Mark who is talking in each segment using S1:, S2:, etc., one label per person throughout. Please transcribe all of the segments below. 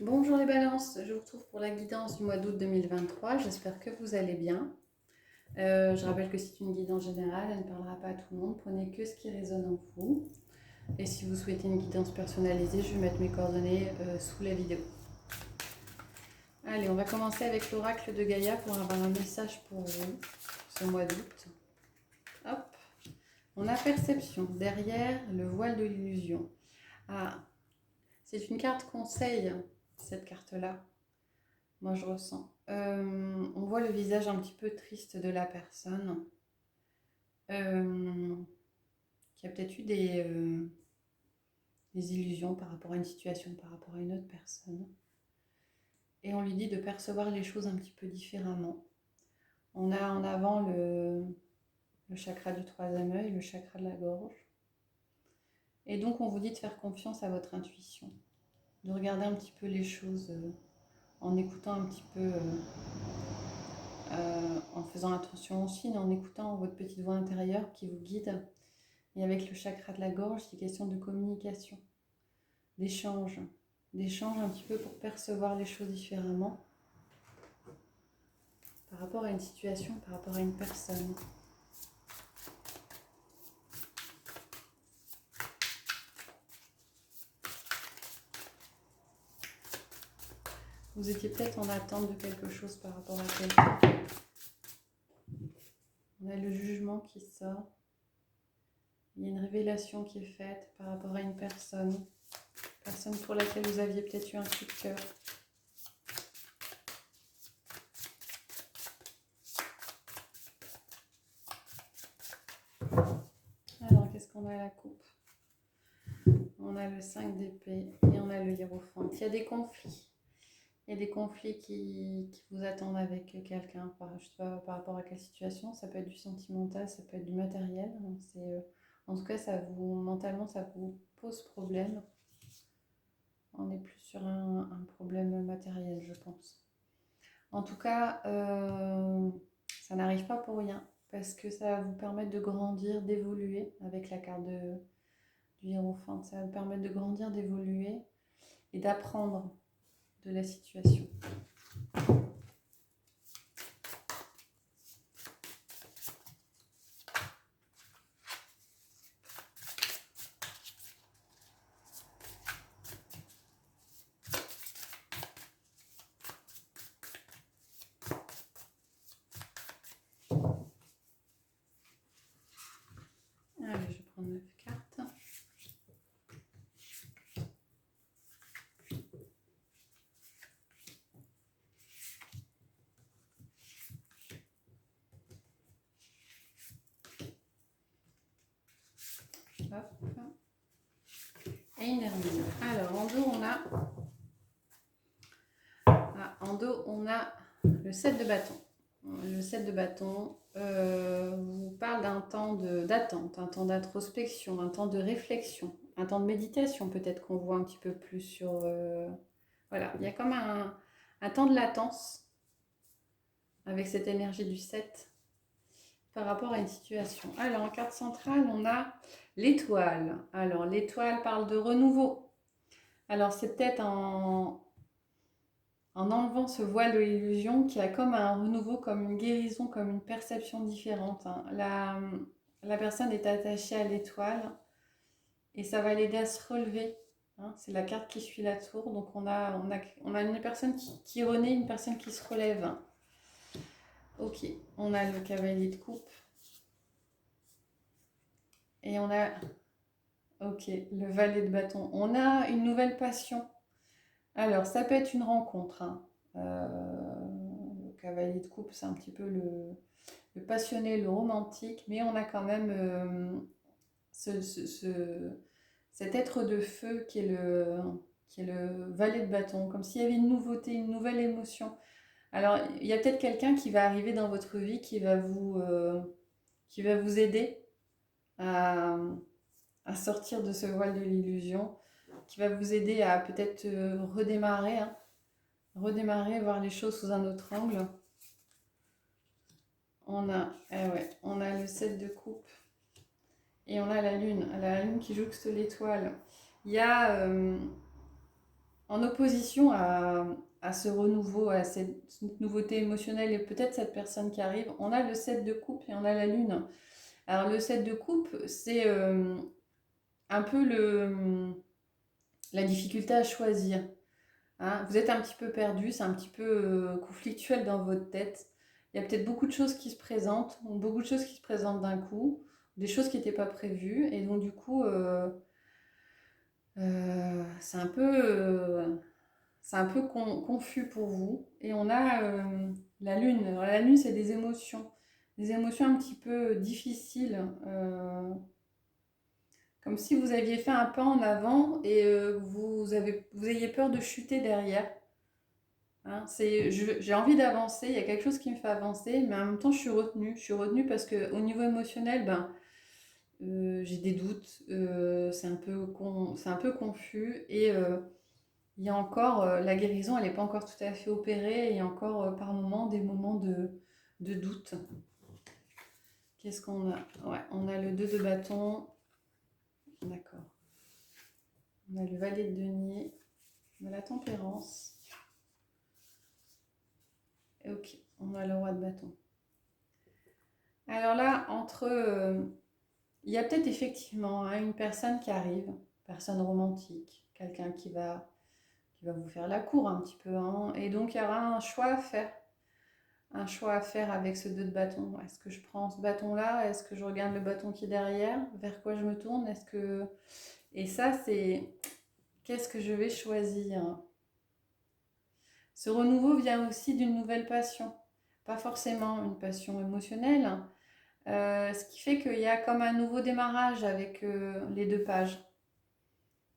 S1: Bonjour les balances, je vous retrouve pour la guidance du mois d'août 2023, j'espère que vous allez bien. Je rappelle que c'est une guidance générale, elle ne parlera pas à tout le monde, prenez que ce qui résonne en vous. Et si vous souhaitez une guidance personnalisée, je vais mettre mes coordonnées sous la vidéo. Allez, on va commencer avec l'oracle de Gaïa pour avoir un message pour vous ce mois d'août. Hop, on a perception, derrière le voile de l'illusion. Ah, c'est une carte conseil, cette carte-là. Moi, je ressens. On voit le visage un petit peu triste de la personne qui a peut-être eu des illusions par rapport à une situation, par rapport à une autre personne. Et on lui dit de percevoir les choses un petit peu différemment. On a en avant le chakra du troisième œil, le chakra de la gorge. Et donc, on vous dit de faire confiance à votre intuition, de regarder un petit peu les choses en écoutant un petit peu... en faisant attention aussi, en écoutant votre petite voix intérieure qui vous guide. Et avec le chakra de la gorge, c'est question de communication, d'échange un petit peu pour percevoir les choses différemment par rapport à une situation, par rapport à une personne. Vous étiez peut-être en attente de quelque chose par rapport à quelqu'un. On a le jugement qui sort. Il y a une révélation qui est faite par rapport à une personne pour laquelle vous aviez peut-être eu un coup de cœur. Alors, qu'est-ce qu'on a à la coupe? On a le 5 d'épée et on a le hiérophante. Il y a des conflits. Il y a des conflits qui vous attendent avec quelqu'un, je sais pas par rapport à quelle situation. Ça peut être du sentimental, ça peut être du matériel. En tout cas, mentalement, ça vous pose problème. On est plus sur un problème matériel, je pense. En tout cas, ça n'arrive pas pour rien, parce que ça va vous permettre de grandir, d'évoluer avec la carte du hiérophante. Ça va vous permettre de grandir, d'évoluer et d'apprendre de la situation. Allez, je vais prendre 9 cartes. Hop. Et une hermine. Alors, en dos, on a le 7 de bâton. Le 7 de bâton vous parle d'un temps d'attente, un temps d'introspection, un temps de réflexion, un temps de méditation peut-être qu'on voit un petit peu plus sur... voilà, il y a comme un temps de latence avec cette énergie du 7 par rapport à une situation. Alors, en carte centrale, on a l'étoile. Alors, l'étoile parle de renouveau. Alors, c'est peut-être en enlevant ce voile de l'illusion qui a comme un renouveau, comme une guérison, comme une perception différente. La personne est attachée à l'étoile et ça va l'aider à se relever. C'est la carte qui suit la tour. Donc, on a une personne qui renaît, une personne qui se relève. Ok, on a le cavalier de coupe. Et on a, ok, le valet de bâton. On a une nouvelle passion. Alors, ça peut être une rencontre. Le cavalier de coupe, c'est un petit peu le passionné, le romantique, mais on a quand même cet être de feu qui est le valet de bâton, comme s'il y avait une nouveauté, une nouvelle émotion. Alors, il y a peut-être quelqu'un qui va arriver dans votre vie qui va vous aider à sortir de ce voile de l'illusion, qui va vous aider à peut-être redémarrer, voir les choses sous un autre angle. On a le 7 de coupe et on a la lune qui jouxte l'étoile. Il y a en opposition à ce renouveau, à cette nouveauté émotionnelle et peut-être cette personne qui arrive, on a le 7 de coupe et on a la lune. Alors le 7 de coupe, c'est un peu la difficulté à choisir. Hein. Vous êtes un petit peu perdu, c'est un petit peu conflictuel dans votre tête. Il y a peut-être beaucoup de choses qui se présentent, ou beaucoup de choses qui se présentent d'un coup, des choses qui n'étaient pas prévues, et donc du coup, c'est un peu confus pour vous. Et on a la lune. Alors, la lune, c'est des émotions un petit peu difficiles, comme si vous aviez fait un pas en avant et vous ayez peur de chuter derrière. Hein, j'ai envie d'avancer, il y a quelque chose qui me fait avancer, mais en même temps, je suis retenue. Je suis retenue parce qu'au niveau émotionnel, ben, j'ai des doutes, c'est un peu confus et il y a encore, la guérison, elle n'est pas encore tout à fait opérée, il y a encore par moments des moments de doute. Qu'est-ce qu'on a? Ouais, on a le 2 de bâton, d'accord. On a le valet de denier, on a la tempérance. Ok, on a le roi de bâton. Alors là, il y a peut-être effectivement hein, une personne qui arrive, personne romantique, quelqu'un qui va vous faire la cour un petit peu. Hein, et donc, il y aura un choix à faire. Un choix à faire avec ce 2 de bâton. Est-ce que je prends ce bâton-là? Est-ce que je regarde le bâton qui est derrière? Vers quoi je me tourne? Et ça, c'est... Qu'est-ce que je vais choisir? Ce renouveau vient aussi d'une nouvelle passion. Pas forcément une passion émotionnelle. Ce qui fait qu'il y a comme un nouveau démarrage avec les deux pages.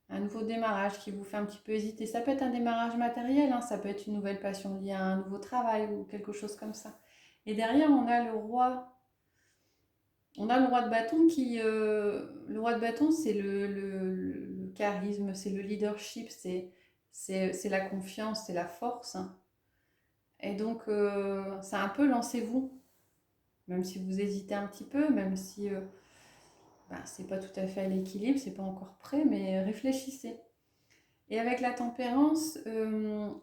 S1: Un nouveau démarrage qui vous fait un petit peu hésiter. Ça peut être un démarrage matériel, hein, ça peut être une nouvelle passion liée à un nouveau travail ou quelque chose comme ça. Et derrière, on a le roi. On a le roi de bâton le roi de bâton, c'est le charisme, c'est le leadership, c'est la confiance, c'est la force. Hein. Et donc, c'est un peu lancez-vous, même si vous hésitez un petit peu, même si c'est pas tout à fait à l'équilibre, c'est pas encore prêt, mais réfléchissez. Et avec la tempérance,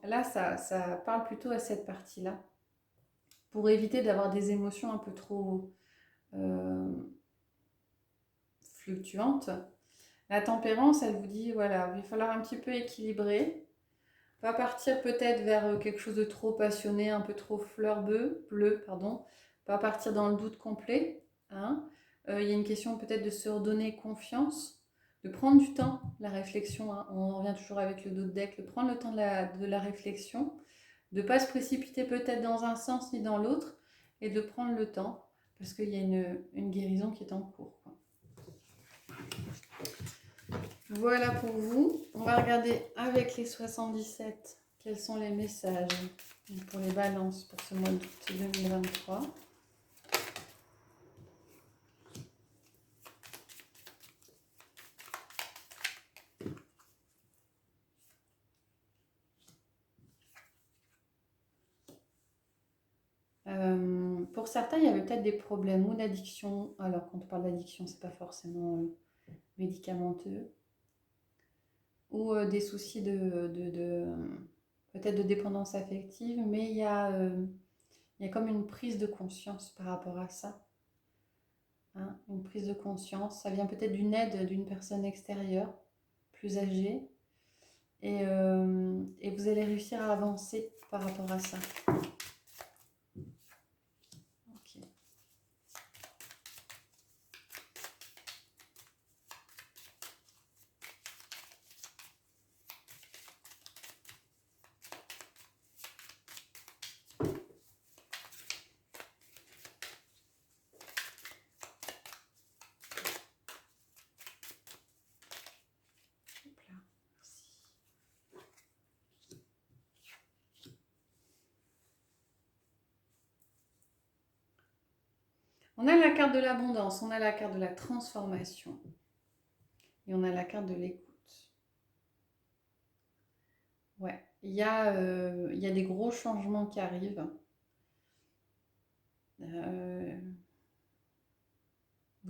S1: là, ça parle plutôt à cette partie-là, pour éviter d'avoir des émotions un peu trop euh, fluctuantes. La tempérance, elle vous dit, voilà, il va falloir un petit peu équilibrer, pas partir peut-être vers quelque chose de trop passionné, un peu trop bleu, pardon, pas partir dans le doute complet. Hein. Il y a une question peut-être de se redonner confiance, de prendre du temps, la réflexion, hein. On revient toujours avec le dos de deck, de prendre le temps de la réflexion, de ne pas se précipiter peut-être dans un sens ni dans l'autre, et de prendre le temps, parce qu'il y a une guérison qui est en cours. Quoi. Voilà pour vous. On va regarder avec les 77 quels sont les messages pour les balances pour ce mois d'août 2023. Pour certains, il y avait peut-être des problèmes ou d'addiction. Alors, quand on parle d'addiction, c'est pas forcément médicamenteux. Ou des soucis peut-être de dépendance affective, mais il y a comme une prise de conscience par rapport à ça. Hein, une prise de conscience. Ça vient peut-être d'une aide d'une personne extérieure, plus âgée. Et vous allez réussir à avancer par rapport à ça. Ok. Hop là. Merci. On a la carte de l'abondance, on a la carte de la transformation et on a la carte de l'écoute. Ouais, il y a des gros changements qui arrivent. Vous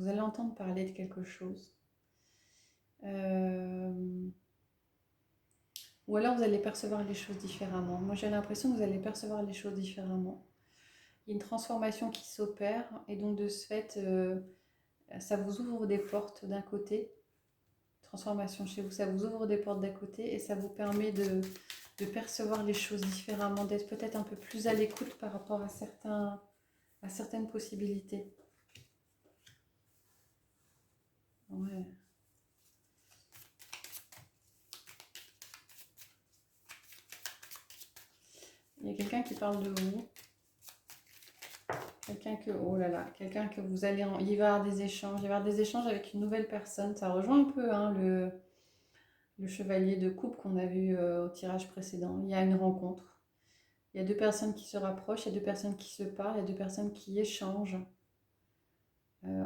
S1: allez entendre parler de quelque chose. Ou alors vous allez percevoir les choses différemment. Moi j'ai l'impression que vous allez percevoir les choses différemment. Il y a une transformation qui s'opère et donc de ce fait, ça vous ouvre des portes d'un côté. Transformation chez vous, ça vous ouvre des portes d'un côté et ça vous permet de percevoir les choses différemment, d'être peut-être un peu plus à l'écoute par rapport à certaines possibilités. Ouais. Il y a quelqu'un qui parle de vous. Quelqu'un que, oh là là, quelqu'un que vous allez, il va y avoir des échanges, il va y avoir des échanges avec une nouvelle personne. Ça rejoint un peu hein, le chevalier de coupe qu'on a vu au tirage précédent. Il y a une rencontre. Il y a deux personnes qui se rapprochent, il y a deux personnes qui se parlent, il y a deux personnes qui échangent.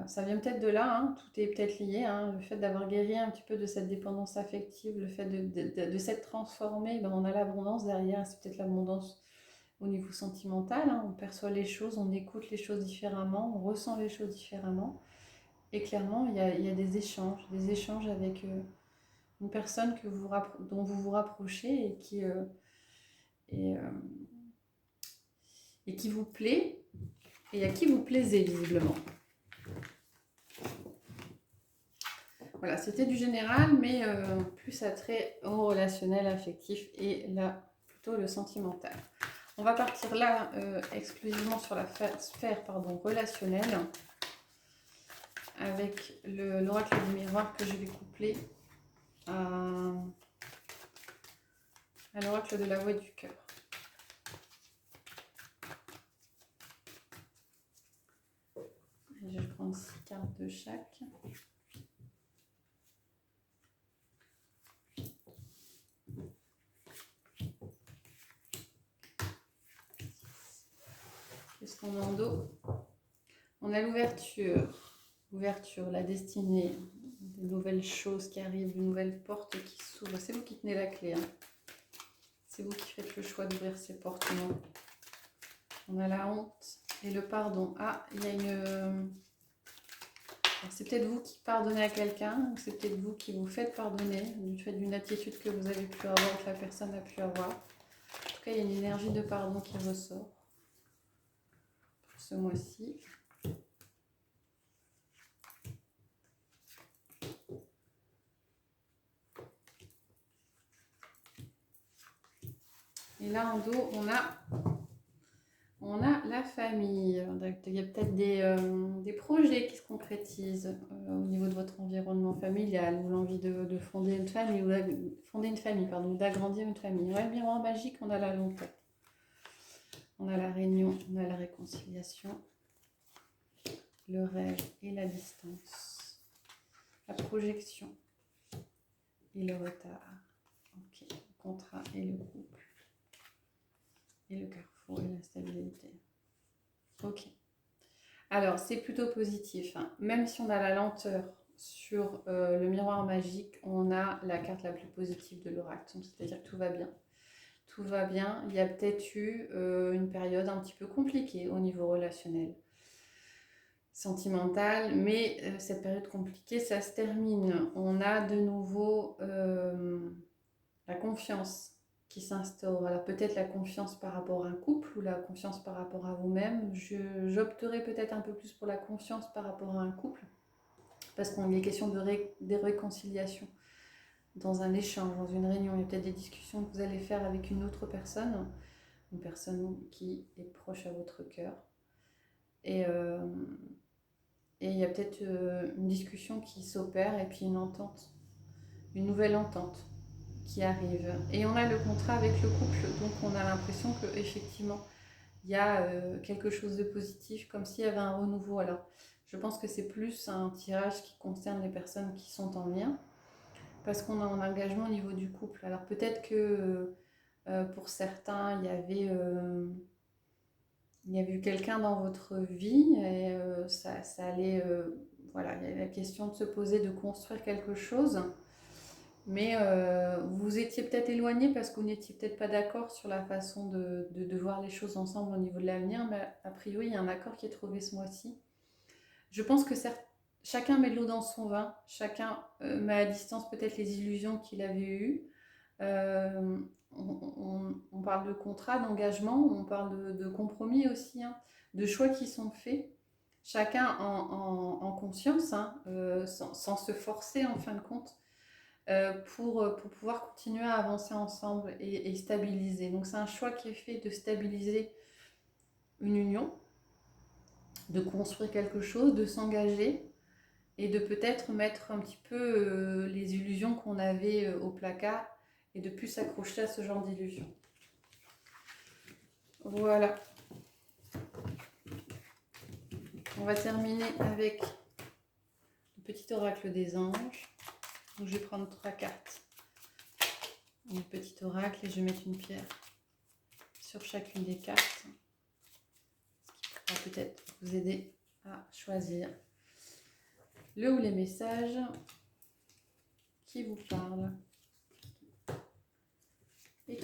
S1: Ça vient peut-être de là, hein, tout est peut-être lié, hein, le fait d'avoir guéri un petit peu de cette dépendance affective, le fait de s'être transformé, ben on a l'abondance derrière, c'est peut-être l'abondance au niveau sentimental, hein, on perçoit les choses, on écoute les choses différemment, on ressent les choses différemment, et clairement il y a des échanges avec une personne dont vous vous rapprochez et, euh, et qui vous plaît, et à qui vous plaisez visiblement. Voilà, c'était du général, mais plus attrait au relationnel, affectif et là, plutôt le sentimental. On va partir là exclusivement sur la sphère relationnelle avec l'oracle du miroir que je vais coupler à l'oracle de la voix du cœur. Je vais prendre 6 cartes de chaque. Qu'est-ce qu'on a en dos? On a l'ouverture, la destinée, des nouvelles choses qui arrivent, de nouvelles portes qui s'ouvrent. C'est vous qui tenez la clé. Hein. C'est vous qui faites le choix d'ouvrir ces portes. Non. On a la honte et le pardon. Ah, il y a une... C'est peut-être vous qui pardonnez à quelqu'un, ou c'est peut-être vous qui vous faites pardonner du fait d'une attitude que vous avez pu avoir ou que la personne a pu avoir. En tout cas, il y a une énergie de pardon qui ressort pour ce mois-ci. Et là, en dos, on a la famille. Il y a peut-être des projets qui se concrétisent au niveau de votre environnement familial, ou l'envie de fonder une famille, ou d'agrandir une famille. Ouais, le miroir magique, on a la longue tête. On a la réunion, on a la réconciliation, le rêve et la distance, la projection et le retard. Ok, le contrat et le couple, et le carrefour et la stabilité. Ok. Alors, c'est plutôt positif. Hein. Même si on a la lenteur sur le miroir magique, on a la carte la plus positive de l'oracle. C'est-à-dire que tout va bien. Tout va bien. Il y a peut-être eu une période un petit peu compliquée au niveau relationnel, sentimental, mais cette période compliquée, ça se termine. On a de nouveau la confiance qui s'instaure. Alors peut-être la confiance par rapport à un couple ou la confiance par rapport à vous-même. J'opterais peut-être un peu plus pour la confiance par rapport à un couple, parce qu'on est question de réconciliation dans un échange, dans une réunion. Il y a peut-être des discussions que vous allez faire avec une autre personne, une personne qui est proche à votre cœur. Et il y a peut-être une discussion qui s'opère et puis une entente, une nouvelle entente qui arrive. Et on a le contrat avec le couple, donc on a l'impression qu'effectivement, il y a quelque chose de positif, comme s'il y avait un renouveau. Alors, je pense que c'est plus un tirage qui concerne les personnes qui sont en lien, parce qu'on a un engagement au niveau du couple. Alors peut-être que pour certains, il y avait eu quelqu'un dans votre vie et ça allait... voilà, il y a la question de se poser, de construire quelque chose. Mais vous étiez peut-être éloigné parce que vous n'étiez peut-être pas d'accord sur la façon de voir les choses ensemble au niveau de l'avenir. Mais a priori, il y a un accord qui est trouvé ce mois-ci. Je pense que chacun met de l'eau dans son vin. Chacun met à distance peut-être les illusions qu'il avait eues. On parle de contrat, d'engagement, on parle de compromis aussi, hein, de choix qui sont faits, chacun en conscience, hein, sans se forcer en fin de compte, pour pouvoir continuer à avancer ensemble et stabiliser. Donc c'est un choix qui est fait de stabiliser une union, de construire quelque chose, de s'engager et de peut-être mettre un petit peu les illusions qu'on avait au placard et de plus s'accrocher à ce genre d'illusions. Voilà. On va terminer avec le petit oracle des anges. Donc, je vais prendre 3 cartes. Un petit oracle et je vais mettre une pierre sur chacune des cartes. Ce qui pourra peut-être vous aider à choisir le ou les messages qui vous parlent. Et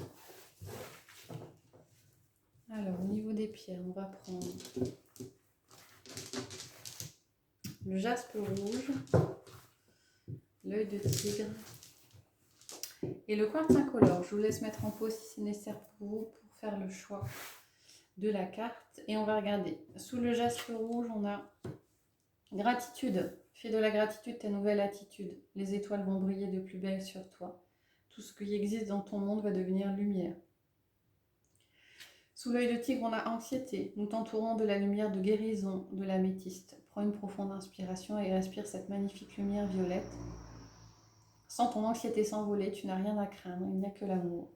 S1: alors, au niveau des pierres, on va prendre le jaspe rouge, l'œil de tigre et le quartz incolore. Je vous laisse mettre en pause si c'est nécessaire pour vous pour faire le choix de la carte. Et on va regarder. Sous le jaspe rouge, on a gratitude. Fais de la gratitude ta nouvelle attitude. Les étoiles vont briller de plus belle sur toi. Tout ce qui existe dans ton monde va devenir lumière. Sous l'œil de tigre, on a anxiété. Nous t'entourons de la lumière de guérison de l'améthyste. Prends une profonde inspiration et respire cette magnifique lumière violette. Sens ton anxiété s'envoler, tu n'as rien à craindre, il n'y a que l'amour.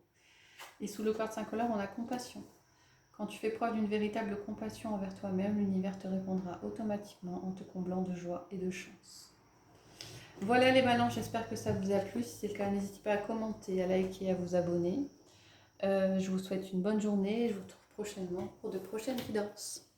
S1: Et sous le quartz incolore, on a compassion. Quand tu fais preuve d'une véritable compassion envers toi-même, l'univers te répondra automatiquement en te comblant de joie et de chance. Voilà les balances, j'espère que ça vous a plu. Si c'est le cas, n'hésitez pas à commenter, à liker et à vous abonner. Je vous souhaite une bonne journée et je vous retrouve prochainement pour de prochaines guidances.